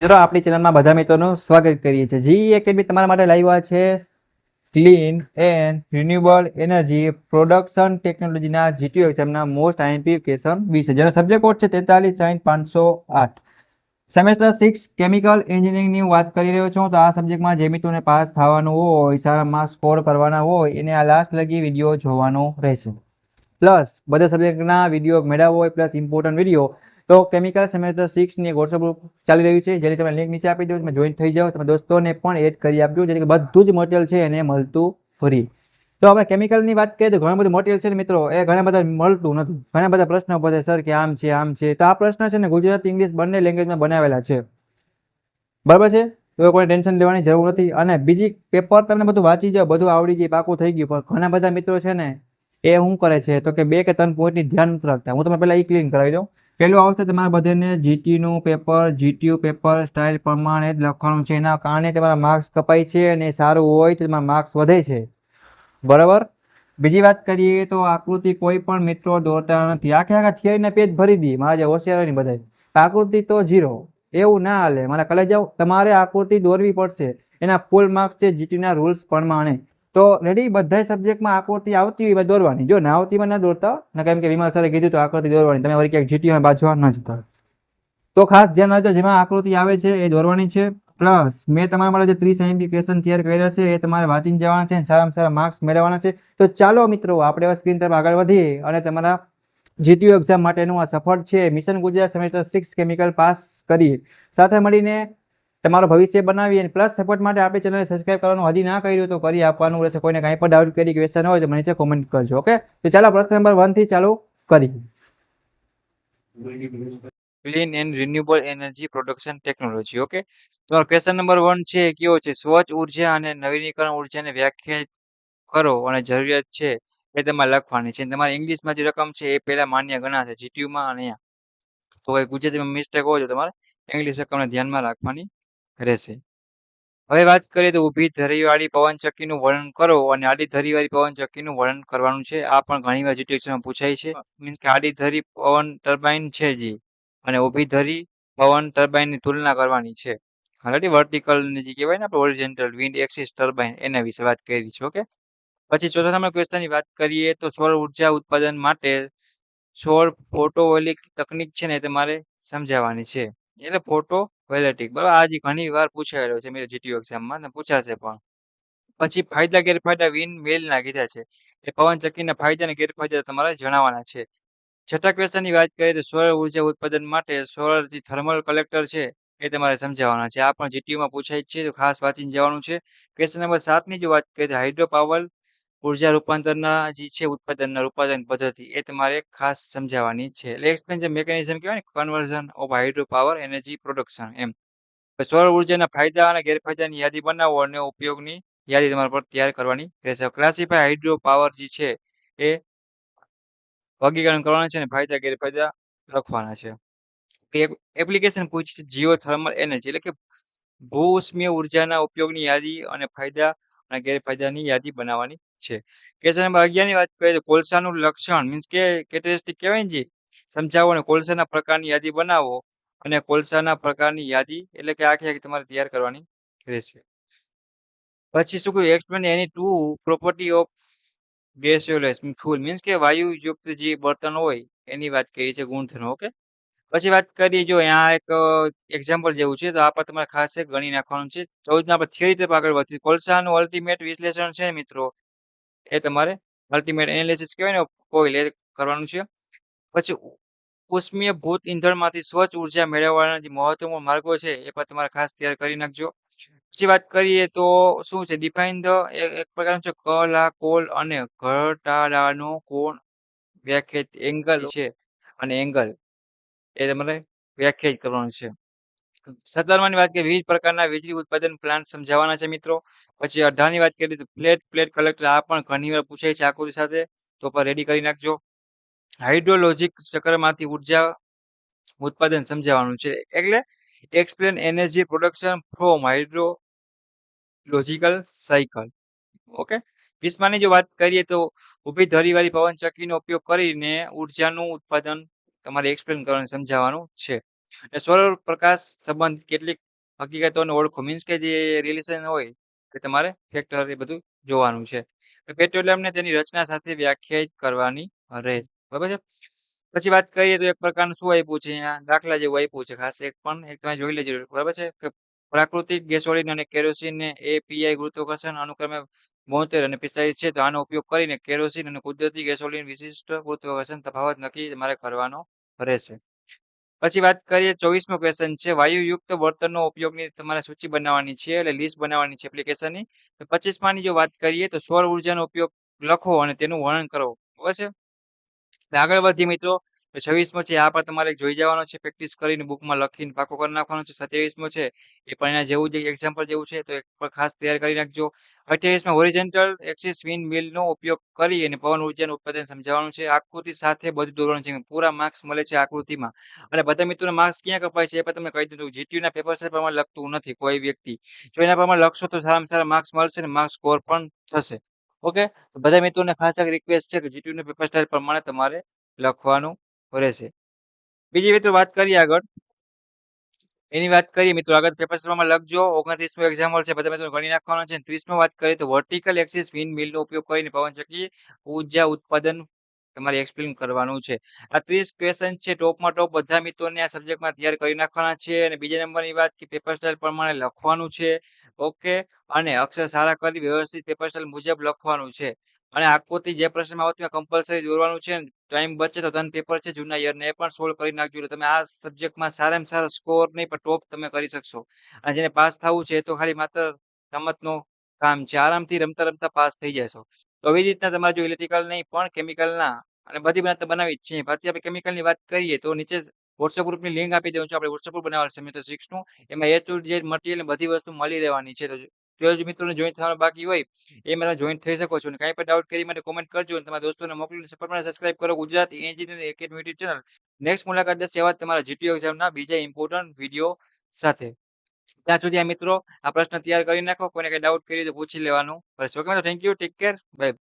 મિત્રો આપણી ચેનલમાં બધા મિત્રોનું સ્વાગત કરીએ છીએ. જી એકેડમી તમારા માટે લાવ્યા છે clean and renewable energy production ટેકનોલોજીના જીટીયુ એક્ઝામના મોસ્ટ આઈએમપી ક્વેશ્ચન વિશે, જેનો સબ્જેક્ટ કોડ છે 43-508. સેમેસ્ટર 6 કેમિકલ એન્જિનિયરિંગની વાત કરી રહ્યો છું. તો આ સબ્જેક્ટમાં જે મિત્રોને પાસ થવાનું હોય, સારા માર્ક્સ સ્કોર કરવાના હોય, એને આ લાસ્ટ લગી વિડીયો જોવાનો રહેશે. પ્લસ બધા સબ્જેક્ટના વિડીયો મેળવવો હોય, પ્લસ ઇમ્પોર્ટન્ટ વિડીયો, તો કેમિકલ સેમેસ્ટર 6ની વોટ્સઅપ ગ્રુપ ચાલી રહ્યું છે, જેની તમે લિંક નીચે આપી દો, તમે જોઈન થઈ જાઓ. તમે દોસ્તોને પણ એડ કરી આપજો, જેથી બધું જ મટીરિયલ છે એને મળતું ફરી. તો હવે કેમિકલની વાત કરીએ તો ઘણું બધું મટીરિયલ છે ને મિત્રો, એ ઘણા બધા મળતું નથી. ઘણા બધા પ્રશ્નો પૂછે સર કે આમ છે. તો આ પ્રશ્ન છે ને ગુજરાતી ઇંગ્લિશ બંને લેંગ્વેજમાં બનાવેલા છે, બરાબર છે. તો કોઈ ટેન્શન લેવાની જરૂર નથી. અને બીજી પેપર તમને બધું વાંચી જાઓ, બધું આવડી જાય, પાકું થઈ ગયું. પણ ઘણા બધા મિત્રો છે ને એ શું કરે છે તો કે 2 કે 3 પોઈન્ટની ધ્યાન નથી રાખતા. હું તમને પહેલા એ ક્લીન કરાવી દઉં. પહેલું આવશે તમારા બધાને જીટીનું પેપર, જીટીયુ પેપર સ્ટાઇલ પ્રમાણે જ લખવાનું છે. એના કારણે તમારા માર્ક્સ કપાય છે, અને સારું હોય તો તમારા માર્ક્સ વધે છે, બરાબર. બીજી વાત કરીએ તો આકૃતિ કોઈ પણ મિત્રો દોરતા નથી. આખા થિયરીના પેજ ભરી દઈએ મારા જે હોશિયાર હોય ને બધા, આકૃતિ તો 0. એવું ના હાલે. મારા કલે જાઓ, તમારે આકૃતિ દોરવી પડશે. એના ફૂલ માર્ક્સ છે જીટીના રૂલ્સ પ્રમાણે. તો રેડી, બધા સબ્જેક્ટમાં આકૃતિ આવતી હોય દોરવાની. જો ના આવતી ના દોરતા ને, કેમ કે વિમલ સરે કીધું તો આકૃતિ દોરવાની. તમે વળી ક્યાંક જીટીમાં બાજવા ન જતા. તો ખાસ ધ્યાન રાખજો, જેમાં આકૃતિ આવે છે એ દોરવાની છે. પ્લસ મેં તમારા માટે જે 30 આઈએમપી ક્વેશ્ચન તૈયાર કર્યા છે એ તમારે વાંચીને જવાના છે, સારામાં સારા માર્ક્સ મેળવવાના છે. તો ચાલો મિત્રો, આપણે સ્ક્રીન તરફ આગળ વધીએ અને તમારા જીટીયુ એક્ઝામ માટેનું આ સફળ છે mission Gujarat semester 6 chemical pass કરીએ. સાથે મળીને તમારો ભવિષ્ય બનાવીએ. અને પ્લસ સપોર્ટ માટે આપણી ચેનલને સબસ્ક્રાઇબ કરવાનું હજી ના કર્યું તો કરી આપવાનું રહેશે. કોઈને કાંઈ પણ ડાઉટ કરી ક્વેશ્ચન હોય તો મને નીચે કોમેન્ટ કરજો. ઓકે, તો ચાલો પ્રશ્ન નંબર 1 થી ચાલુ કરીએ. Clean and renewable energy production technology. Okay, તમારો ક્વેશ્ચન નંબર 1 છે કેવો છે? સ્વચ્છ ઉર્જા અને નવીનીકરણ ઉર્જાને વ્યાખ્યાયિત કરો અને જરૂરિયાત છે એ તમારે લખવાની છે. તમારી ઇંગ્લિશમાં જે રકમ છે એ પહેલા માન્ય ગણાશે જીટીયુમાં અને અહીંયા. તો કોઈ ગુજરાતીમાં મિસ્ટેક હોય તો તમારે ઇંગ્લિશ રકમને ધ્યાનમાં રાખવાની રહેશે. હવે વાત કરીએ તો ઊભી ધરીવાળી પવનચક્કીનું વર્ણન કરો અને આડી ધરીવાળી પવનચક્કીનું વર્ણન કરવાનું છે. આ પણ ઘણીવાર જીટીયુ એક્ઝામમાં પૂછાય છે. મીન્સ કે આડી ધરી પવન ટર્બાઇન છે જી, અને ઊભી ધરી પવન ટર્બાઇનની તુલના કરવાની છે. ઓલરેડી વર્ટિકલની જે કહેવાય ને આપણે હોરિઝોન્ટલ વિન્ડ એક્સિસ ટર્બાઇન, એના વિશે વાત કરી છે. ઓકે, પછી ચોથા નંબર ક્વેશ્ચનની વાત કરીએ તો સૌર ઉર્જા ઉત્પાદન માટે સૌર ફોટોવોલ્ટિક તકનીક છે ને તમારે સમજાવવાની છે. એટલે ફોટોવોલ્ટિક, બરાબર. આ ઘણી વાર પૂછાયેલો છે મેં જીટીયુ એક્ઝામમાં ને પૂછાશે પણ. પછી ફાયદા ગેરફાયદા વિન્ડ મિલના કીધા છે. એ પવનચક્કીના ફાયદા અને ગેરફાયદા તમારે જણાવવાના છે. છઠ્ઠા ક્વેશ્ચનની વાત કરીએ તો સૌર ઉર્જા ઉત્પાદન માટે સૌર જે થર્મલ કલેક્ટર છે એ તમારે સમજાવવાના છે. આ પણ જીટીયુમાં પૂછાય જ છે, તો ખાસ વાંચીને જવાનું છે. ક્વેશ્ચન નંબર 7ની જો વાત કરીએ તો હાઇડ્રો પાવર ઉર્જા રૂપાંતરના જે છે ઉત્પાદનના રૂપાંતર પદ્ધતિ એ તમારે ખાસ સમજાવવાની છે. એટલે એક્સપેન્શન મિકેનિઝમ કહેવાય ને, conversion of hydro power energy production એમ. સૌર ઉર્જાના ફાયદા અને ગેરફાયદાની યાદી બનાવો અને ઉપયોગની યાદી તમારે પર તૈયાર કરવાની રહેશે. ક્લાસિફાય હાઇડ્રો પાવર જે છે એ વર્ગીકરણ કરવાના છે અને ફાયદા ગેરફાયદા લખવાના છે. એપ્લિકેશન પૂછી છે જીઓ થર્મલ એનર્જી, એટલે કે ભૂ ઉષ્મીય ઉર્જાના ઉપયોગની યાદી અને ફાયદા અને ગેરફાયદાની યાદી બનાવવાની છે. ક્વેશ્ચન નંબર 11ની વાત કરીએ તો કોલસાનું લક્ષણ મીન્સ કે કેરેક્ટરિસ્ટિક કહેવાય ને, જે સમજાવો અને કોલસાના પ્રકારની યાદી બનાવો અને કોલસાના પ્રકારની યાદી એટલે કે આખી તમારે તૈયાર કરવાની રહેશે. પછી શું કહ્યું? Explain any two property of gaseous fuel, means કે વાયુયુક્ત જે બળતણ હોય એની વાત કરી છે, ગુણધર્મ. ઓકે, પછી વાત કરીએ જો અહીંયા એક એક્ઝામ્પલ જેવું છે, તો આ પર તમારે ખાસ ગણી નાખવાનું છે. 14 આપણે થિયરી તરફ આગળ વધીએ. કોલસાનું અલ્ટિમેટ વિશ્લેષણ છે મિત્રો, એ તમારે અલ્ટિમેટ એનાલિસિસ કહેવાય ને કોઈલ, એ કરવાનું છે. પછી ઉષ્મીય ભૂત ઈંધણમાંથી સ્વચ્છ ઉર્જા મેળવવાના જે મહત્વપૂર્ણ માર્ગો છે એ પણ તમારે ખાસ તૈયાર કરી નાખજો. પછી વાત કરીએ તો શું છે? ડિફાઇન ધ એક પ્રકારનું છે કોલ અને ઘટાડાનો કોણ વ્યાખ્યાયિત એંગલ છે, અને એંગલ એ તમારે વ્યાખ્યાયિત કરવાનું છે. 17માની વાત કરીએ વિવિધ પ્રકારના વીજળી ઉત્પાદન પ્લાન્ટ સમજાવવાના છે મિત્રો. પછી 18ની વાત કરીએ તો પ્લેટ કલેક્ટર, આ પણ ઘણીવાર પૂછાય છે આકૃતિ સાથે, તો પણ રેડી કરી નાખજો. હાઇડ્રોલોજિક ચક્રમાંથી ઉર્જા ઉત્પાદન સમજાવવાનું છે, એટલે explain energy production from hydrological cycle. Okay, 20માની જો વાત કરીએ તો ઊભી ધરીવાળી પવનચક્કીનો ઉપયોગ કરીને ઉર્જાનું ઉત્પાદન તમારે એક્સપ્લેન કરવાનું સમજાવવાનું છે. સૌર પ્રકાશ સંબંધિત કેટલીક હકીકતોને ઓળખો. મીન્સ કે જે રિલેશન હોય કે તમારે ફેક્ટર એ બધું જોવાનું છે. પેટ્રોલિયમને તેની રચના સાથે વ્યાખ્યાયિત કરવાની રહેશે. બરાબર છે? પછી વાત કરીએ તો એક પ્રકારનું શું આપ્યું છે અહીંયા દાખલા જેવું આપ્યું છે ખાસ એક પણ એક તમે જોઈ લેજો. બરાબર છે? કે પ્રાકૃતિક ગેસોલિન અને કેરોસીનને એપીઆઈ ગુરુત્વાકર્ષણ અનુક્રમે 72 અને 45 છે. તો આનો ઉપયોગ કરીને કેરોસીન અને કુદરતી ગેસોલિન વિશિષ્ટ ગુરુત્વાકર્ષણ તફાવત નક્કી તમારે કરવાનો રહેશે. પછી વાત કરીએ 24મો ક્વેશ્ચન છે વાયુયુક્ત બળતણનો ઉપયોગની તમારે સૂચિ બનાવવાની છે એટલે લિસ્ટ બનાવવાની છે એપ્લિકેશનની. તો 25માની જો વાત કરીએ તો સૌર ઊર્જાનો ઉપયોગ લખો અને તેનું વર્ણન કરો. બરાબર છે? એટલે આગળ વધીએ મિત્રો. તો 26મો છે આ પણ તમારે જોઈ જવાનો છે પ્રેક્ટિસ કરીને બુકમાં લખીને પાકો કરી નાખવાનો છે. 27મો છે એ પણ એના જેવું જ એક્ઝામ્પલ જેવું છે તો એક પણ ખાસ તૈયાર કરી નાખજો. 28માં હોરિઝોન્ટલ એક્સિસ વિન્ડ મિલનો ઉપયોગ કરી અને પવન ઊર્જાનું ઉત્પાદન સમજાવવાનું છે. આકૃતિ સાથે બધું દોરવાનું છે. પૂરા માર્ક્સ મળે છે આકૃતિમાં. અને બધા મિત્રોના માર્ક્સ ક્યાં કપાય છે એ પણ તમને કહી દીધું. જીટીયુના પેપર છે પ્રમાણે લખતું નથી કોઈ વ્યક્તિ. જો એના પ્રમાણે લખશો તો સારામાં સારા માર્ક્સ મળશે અને માર્ક્સ સ્કોર પણ થશે. ઓકે? તો બધા મિત્રોને ખાસ એક રિક્વેસ્ટ છે કે જીટીયુના પેપર સ્ટાઈલ પ્રમાણે તમારે લખવાનું રહેશે. બીજી મિત્રો વાત કરીએ આગળ. એની વાત કરીએ મિત્રો આગળ પેપર શરૂમાં લખજો. 29મું એક્ઝામ્પલ છે બધા મિત્રો ગણી નાખવાનો છે. 30મો વાત કરીએ તો વર્ટિકલ એક્સિસ વિન્ડ મિલનો ઉપયોગ કરીને પવનચક્કી ઊર્જા ઉત્પાદન તમારે એક્સપ્લેન કરવાનું છે. આ 30 ક્વેશ્ચન છે ટોપમાં ટોપ બધા મિત્રોને આ સબ્જેક્ટમાં તૈયાર કરી નાખવાના છે અને બીજા નંબરની વાત કે પેપર સ્ટાઈલ પ્રમાણે લખવાનું છે. ઓકે? અને અક્ષર સારા કરી વ્યવસ્થિત પેપર સ્ટાઈલ મુજબ લખવાનું છે. અને આકૃતિ જે પ્રશ્નમાં આવતી હોય કમ્પલ્સરી દોરવાનું છે. ટાઈમ બચે તો 3 પેપર છે જૂના યરના એ પણ સોલ્વ કરી નાખજો. એટલે તમે આ સબ્જેક્ટમાં સારામાં સારો સ્કોર નહીં પણ ટોપ તમે કરી શકશો. અને જેને પાસ થવું છે એ તો ખાલી માત્ર રમતનું કામ છે. આરામથી રમતા-રમતા પાસ થઈ જશો. તો આવી રીતના તમારે જો ઇલેક્ટ્રિકલ નહીં પણ કેમિકલના અને બધી બનાવી તો બનાવી જ છે. પછી આપણે કેમિકલની વાત કરીએ તો નીચે વોટ્સએપ ગ્રુપની લિંક આપી દઉં છું. આપણે વોટ્સએપ ગ્રુપ બનાવેલ છે મિત્રો 6નું. એમાં એ ટુ ઝેડ મટીરિયલ બધી વસ્તુ મળી રહેવાની છે. તો જે મિત્રોને જોઈન થવાનું બાકી હોય એ મારા જોઈન થઈ શકો છો અને કાંઈ પણ ડાઉટ કરી માટે કોમેન્ટ કરજો અને તમારા દોસ્તોને મોકલીને સપોર્ટ માટે સબસ્ક્રાઇબ કરો Gujarati engineering academy YouTube channel. Next મુલાકાત થશે એવા જ તમારા જીટીયુ એક્ઝામના બીજા ઇમ્પોર્ટન્ટ વિડીયો સાથે. ત્યાં સુધી આ મિત્રો આ પ્રશ્ન તૈયાર કરી નાખો. કોઈને કઈ ડાઉટ કરી હોય તો પૂછી લેવાનું રહેશે. ઓકે મિત્રો thank you. Take care. By.